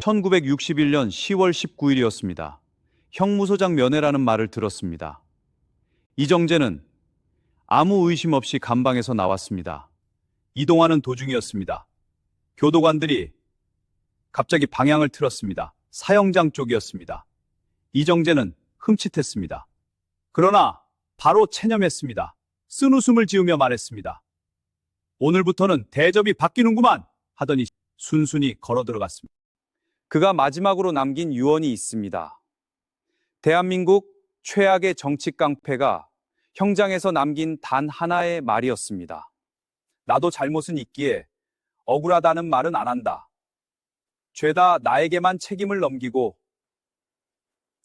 1961년 10월 19일이었습니다. 형무소장 면회라는 말을 들었습니다. 이정재는 아무 의심 없이 감방에서 나왔습니다. 이동하는 도중이었습니다. 교도관들이 갑자기 방향을 틀었습니다. 사형장 쪽이었습니다. 이정재는 흠칫했습니다. 그러나 바로 체념했습니다. 쓴웃음을 지으며 말했습니다. 오늘부터는 대접이 바뀌는구만 하더니 순순히 걸어 들어갔습니다. 그가 마지막으로 남긴 유언이 있습니다. 대한민국 최악의 정치 깡패가 형장에서 남긴 단 하나의 말이었습니다. 나도 잘못은 있기에 억울하다는 말은 안 한다. 죄다 나에게만 책임을 넘기고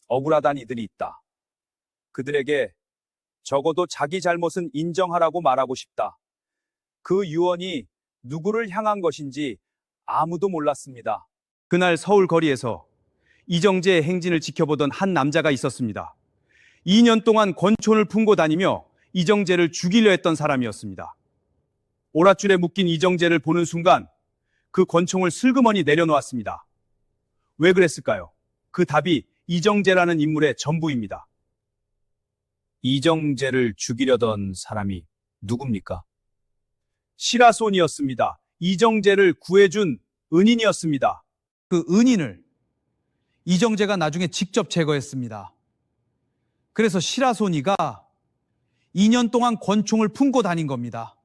억울하단 이들이 있다. 그들에게 적어도 자기 잘못은 인정하라고 말하고 싶다. 그 유언이 누구를 향한 것인지 아무도 몰랐습니다. 그날 서울 거리에서 이정재의 행진을 지켜보던 한 남자가 있었습니다. 2년 동안 권총을 품고 다니며 이정재를 죽이려 했던 사람이었습니다. 오랏줄에 묶인 이정재를 보는 순간 그 권총을 슬그머니 내려놓았습니다. 왜 그랬을까요? 그 답이 이정재라는 인물의 전부입니다. 이정재를 죽이려던 사람이 누굽니까? 시라손이었습니다. 이정재를 구해준 은인이었습니다. 그 은인을 이정재가 나중에 직접 제거했습니다. 그래서 시라손이가 2년 동안 권총을 품고 다닌 겁니다.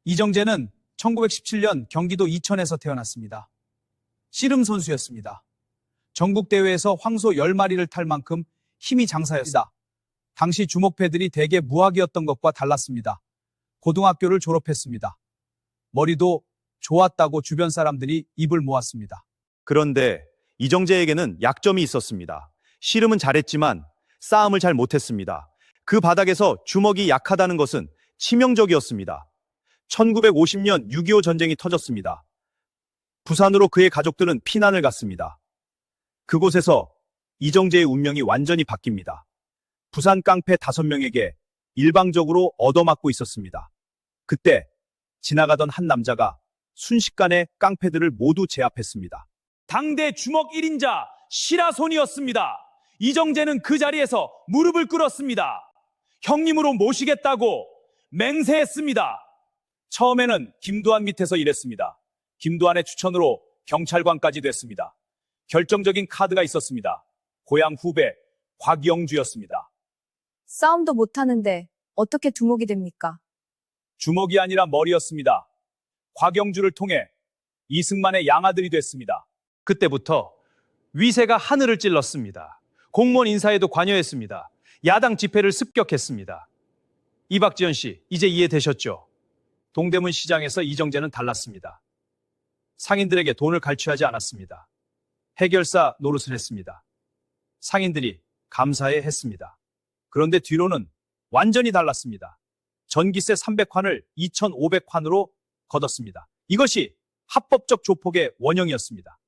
이정재는 1917년 경기도 이천에서 태어났습니다. 씨름 선수였습니다. 전국대회에서 황소 10마리를 탈 만큼 힘이 장사였습니다. 당시 주목패들이 대개 무학이었던 것과 달랐습니다. 고등학교를 졸업했습니다. 머리도 좋았다고 주변 사람들이 입을 모았습니다. 그런데 이정재에게는 약점이 있었습니다. 씨름은 잘했지만 싸움을 잘 못했습니다. 그 바닥에서 주먹이 약하다는 것은 치명적이었습니다. 1950년 6.25 전쟁이 터졌습니다. 부산으로 그의 가족들은 피난을 갔습니다. 그곳에서 이정재의 운명이 완전히 바뀝니다. 부산 깡패 5명에게 일방적으로 얻어맞고 있었습니다. 그때 지나가던 한 남자가 순식간에 깡패들을 모두 제압했습니다. 당대 주먹 1인자 시라손이었습니다. 이정재는 그 자리에서 무릎을 꿇었습니다. 형님으로 모시겠다고 맹세했습니다. 처음에는 김두한 밑에서 일했습니다. 김두한의 추천으로 경찰관까지 됐습니다. 결정적인 카드가 있었습니다. 고향 후배 곽영주였습니다. 싸움도 못하는데 어떻게 두목이 됩니까? 주먹이 아니라 머리였습니다. 곽영주를 통해 이승만의 양아들이 됐습니다. 그때부터 위세가 하늘을 찔렀습니다. 공무원 인사에도 관여했습니다. 야당 집회를 습격했습니다. 이박지연 씨, 이제 이해되셨죠? 동대문 시장에서 이정재는 달랐습니다. 상인들에게 돈을 갈취하지 않았습니다. 해결사 노릇을 했습니다. 상인들이 감사해 했습니다. 그런데 뒤로는 완전히 달랐습니다. 전기세 300환을 2,500환으로 거뒀습니다. 이것이 합법적 조폭의 원형이었습니다.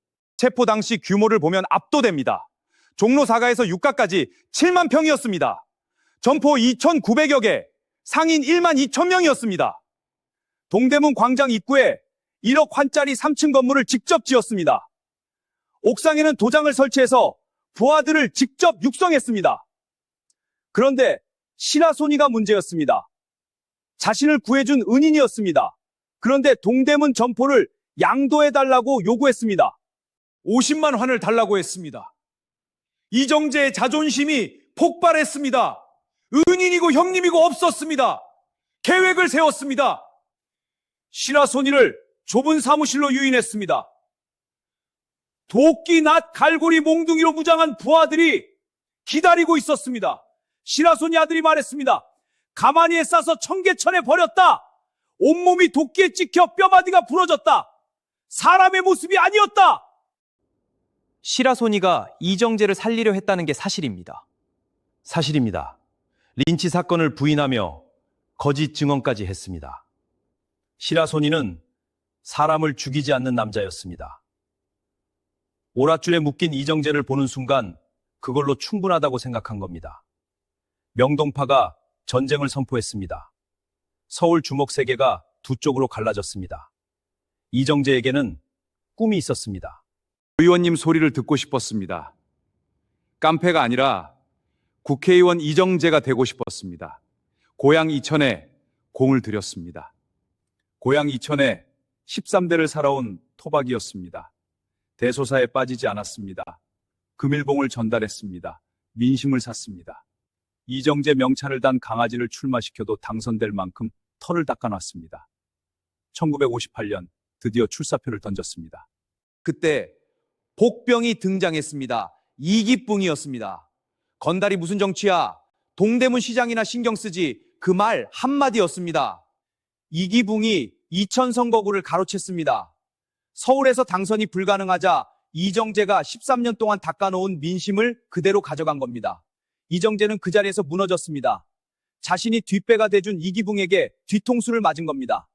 체포 당시 규모를 보면 압도됩니다. 종로 사가에서 육가까지 7만 평이었습니다. 점포 2,900여 개, 상인 1만 2천 명이었습니다. 동대문 광장 입구에 1억 환짜리 3층 건물을 직접 지었습니다. 옥상에는 도장을 설치해서 부하들을 직접 육성했습니다. 그런데 시라손이가 문제였습니다. 자신을 구해준 은인이었습니다. 그런데 동대문 점포를 양도해달라고 요구했습니다. 50만 환을 달라고 했습니다. 이정재의 자존심이 폭발했습니다. 은인이고 형님이고 없었습니다. 계획을 세웠습니다. 시라손이를 좁은 사무실로 유인했습니다. 도끼, 낫, 갈고리, 몽둥이로 무장한 부하들이 기다리고 있었습니다. 시라손이 아들이 말했습니다. 가마니에 싸서 청계천에 버렸다. 온몸이 도끼에 찍혀 뼈마디가 부러졌다. 사람의 모습이 아니었다. 시라손이가 이정재를 살리려 했다는 게 사실입니다. 사실입니다. 린치 사건을 부인하며 거짓 증언까지 했습니다. 시라손이는 사람을 죽이지 않는 남자였습니다. 오랏줄에 묶인 이정재를 보는 순간 그걸로 충분하다고 생각한 겁니다. 명동파가 전쟁을 선포했습니다. 서울 주먹 세계가 두 쪽으로 갈라졌습니다. 이정재에게는 꿈이 있었습니다. 의원님 소리를 듣고 싶었습니다. 깡패가 아니라 국회의원 이정재가 되고 싶었습니다. 고향 이천에 공을 들였습니다. 고향 이천에 13대를 살아온 토박이었습니다. 대소사에 빠지지 않았습니다. 금일봉을 전달했습니다. 민심을 샀습니다. 이정재 명찰을 단 강아지를 출마시켜도 당선될 만큼 털을 닦아놨습니다. 1958년 드디어 출사표를 던졌습니다. 그때 복병이 등장했습니다. 이기붕이었습니다. 건달이 무슨 정치야? 동대문 시장이나 신경 쓰지. 그 말 한마디였습니다. 이기붕이 이천 선거구를 가로챘습니다. 서울에서 당선이 불가능하자 이정재가 13년 동안 닦아놓은 민심을 그대로 가져간 겁니다. 이정재는 그 자리에서 무너졌습니다. 자신이 뒷배가 돼준 이기붕에게 뒤통수를 맞은 겁니다.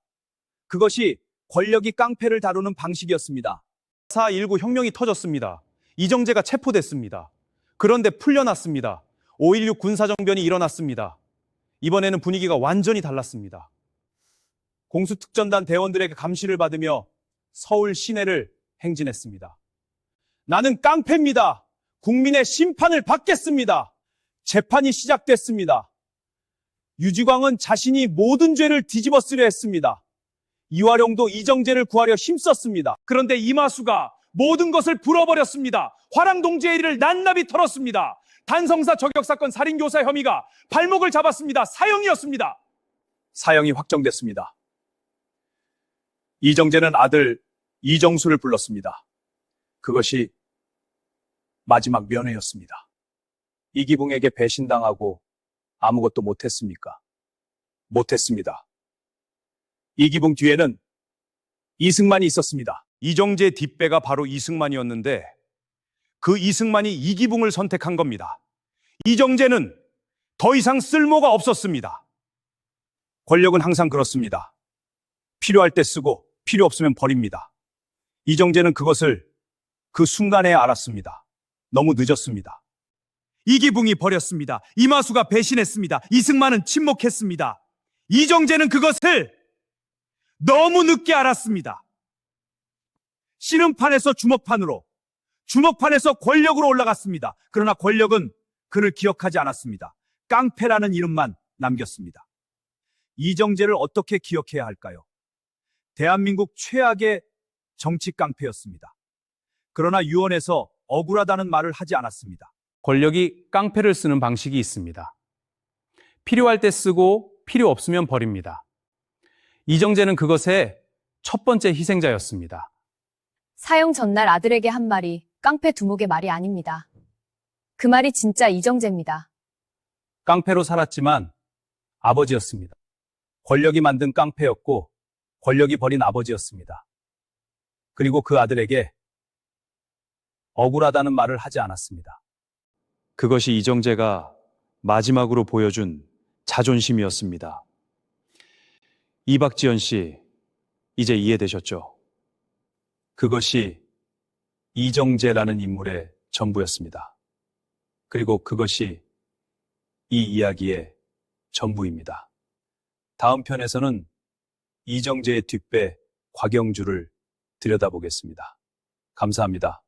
그것이 권력이 깡패를 다루는 방식이었습니다. 4.19 혁명이 터졌습니다. 이정재가 체포됐습니다. 그런데 풀려났습니다. 5.16 군사정변이 일어났습니다. 이번에는 분위기가 완전히 달랐습니다. 공수특전단 대원들에게 감시를 받으며 서울 시내를 행진했습니다. 나는 깡패입니다. 국민의 심판을 받겠습니다. 재판이 시작됐습니다. 유지광은 자신이 모든 죄를 뒤집어 쓰려 했습니다. 이화룡도 이정재를 구하려 힘썼습니다. 그런데 이마수가 모든 것을 불어버렸습니다. 화랑동지의 일을 낱낱이 털었습니다. 단성사 저격사건 살인교사 혐의가 발목을 잡았습니다. 사형이었습니다. 사형이 확정됐습니다. 이정재는 아들 이정수를 불렀습니다. 그것이 마지막 면회였습니다. 이기붕에게 배신당하고 아무것도 못했습니까? 못했습니다. 이기붕 뒤에는 이승만이 있었습니다. 이정재 뒷배가 바로 이승만이었는데 그 이승만이 이기붕을 선택한 겁니다. 이정재는 더 이상 쓸모가 없었습니다. 권력은 항상 그렇습니다. 필요할 때 쓰고 필요 없으면 버립니다. 이정재는 그것을 그 순간에 알았습니다. 너무 늦었습니다. 이기붕이 버렸습니다. 이마수가 배신했습니다. 이승만은 침묵했습니다. 이정재는 그것을 너무 늦게 알았습니다. 씨름판에서 주먹판으로, 주먹판에서 권력으로 올라갔습니다. 그러나 권력은 그를 기억하지 않았습니다. 깡패라는 이름만 남겼습니다. 이정재를 어떻게 기억해야 할까요? 대한민국 최악의 정치 깡패였습니다. 그러나 유언에서 억울하다는 말을 하지 않았습니다. 권력이 깡패를 쓰는 방식이 있습니다. 필요할 때 쓰고 필요 없으면 버립니다. 이정재는 그것의 첫 번째 희생자였습니다. 사형 전날 아들에게 한 말이 깡패 두목의 말이 아닙니다. 그 말이 진짜 이정재입니다. 깡패로 살았지만 아버지였습니다. 권력이 만든 깡패였고 권력이 버린 아버지였습니다. 그리고 그 아들에게 억울하다는 말을 하지 않았습니다. 그것이 이정재가 마지막으로 보여준 자존심이었습니다. 이박지연 씨, 이제 이해되셨죠? 그것이 이정재라는 인물의 전부였습니다. 그리고 그것이 이 이야기의 전부입니다. 다음 편에서는 이정재의 뒷배 곽영주를 들여다보겠습니다. 감사합니다.